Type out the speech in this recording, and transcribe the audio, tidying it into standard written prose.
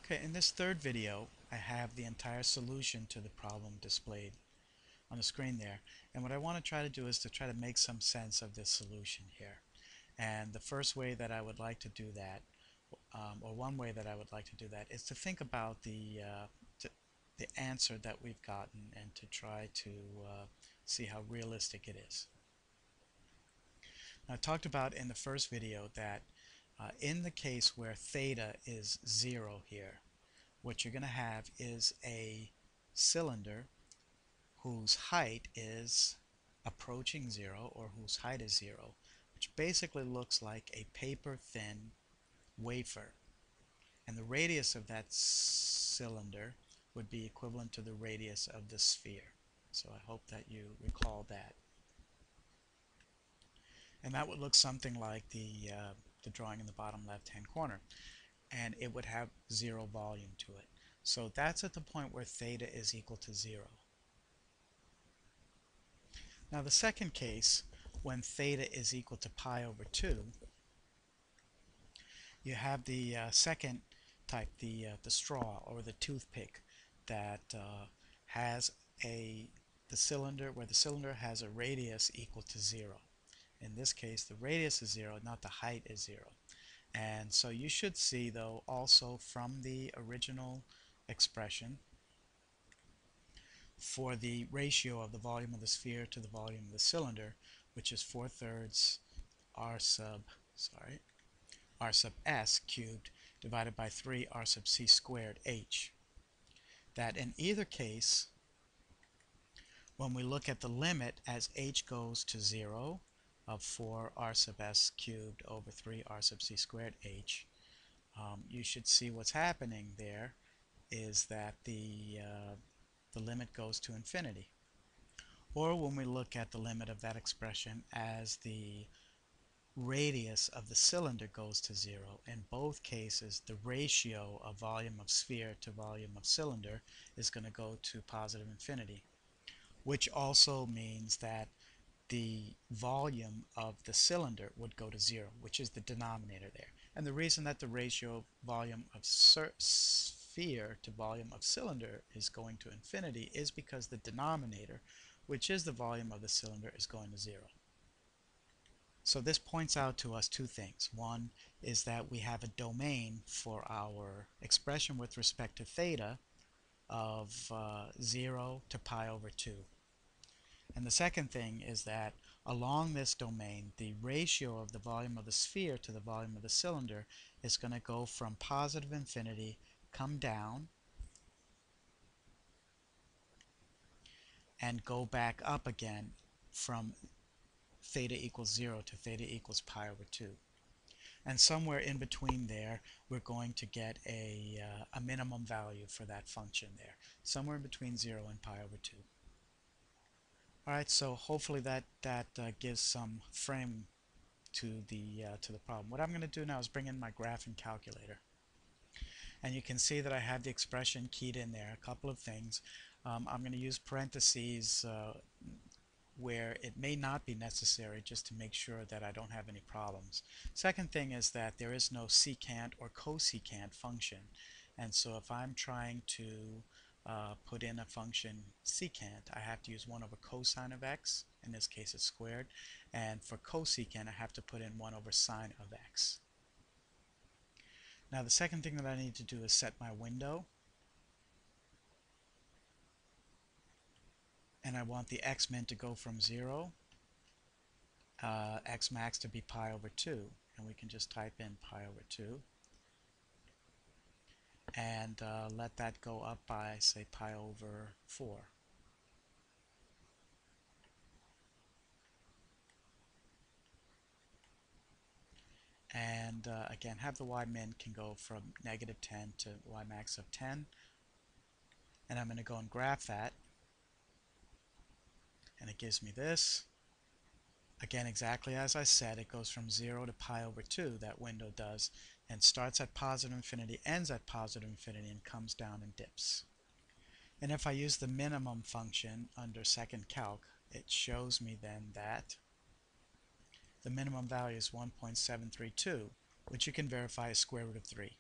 Okay, in this third video, I have the entire solution to the problem displayed on the screen there. And what I want to try to do is to try to make some sense of this solution here. And the first way that I would like to do that, or one way that I would like to do that, is to think about the answer that we've gotten and to try to see how realistic it is. Now, I talked about in the first video that in the case where theta is 0 here, what you're going to have is a cylinder whose height is approaching 0, or whose height is 0, which basically looks like a paper-thin wafer. And the radius of that cylinder would be equivalent to the radius of the sphere. So I hope that you recall that. And that would look something like the drawing in the bottom left-hand corner. And it would have 0 volume to it. So that's at the point where theta is equal to 0. Now the second case, when theta is equal to pi over 2, you have the second type, the straw or the toothpick that has the cylinder, where the cylinder has a radius equal to 0. In this case, the radius is 0, not the height is 0. And so you should see, though, also from the original expression for the ratio of the volume of the sphere to the volume of the cylinder, which is 4/3 r sub s cubed divided by 3 r sub c squared h. That in either case, when we look at the limit as h goes to 0 of 4 r sub s cubed over 3 r sub c squared h, you should see what's happening there is that the limit goes to infinity. Or when we look at the limit of that expression as the radius of the cylinder goes to 0, in both cases the ratio of volume of sphere to volume of cylinder is going to go to positive infinity, which also means that the volume of the cylinder would go to 0, which is the denominator there. And the reason that the ratio of volume of sphere to volume of cylinder is going to infinity is because the denominator, which is the volume of the cylinder, is going to 0. So this points out to us two things. One is that we have a domain for our expression with respect to theta of 0 to pi over 2. And the second thing is that along this domain, the ratio of the volume of the sphere to the volume of the cylinder is going to go from positive infinity, come down, and go back up again from theta equals 0 to theta equals pi over 2. And somewhere in between there, we're going to get a minimum value for that function there, somewhere in between 0 and pi over 2. Alright, so hopefully that gives some frame to the problem. What I'm going to do now is bring in my graphing calculator. And you can see that I have the expression keyed in there. A couple of things. I'm going to use parentheses where it may not be necessary, just to make sure that I don't have any problems. Second thing is that there is no secant or cosecant function. And so if I'm trying to put in a function secant, I have to use 1 over cosine of x. In this case it's squared. And for cosecant, I have to put in 1 over sine of x. Now the second thing that I need to do is set my window. And I want the x min to go from 0, x max to be pi over 2. And we can just type in pi over 2. And let that go up by, say, pi over 4. And again, have the y min can go from negative 10 to y max of 10. And I'm going to go and graph that. And it gives me this. Again, exactly as I said, it goes from 0 to pi over 2, that window does, and starts at positive infinity, ends at positive infinity, and comes down and dips. And if I use the minimum function under second calc, it shows me then that the minimum value is 1.732, which you can verify is square root of 3.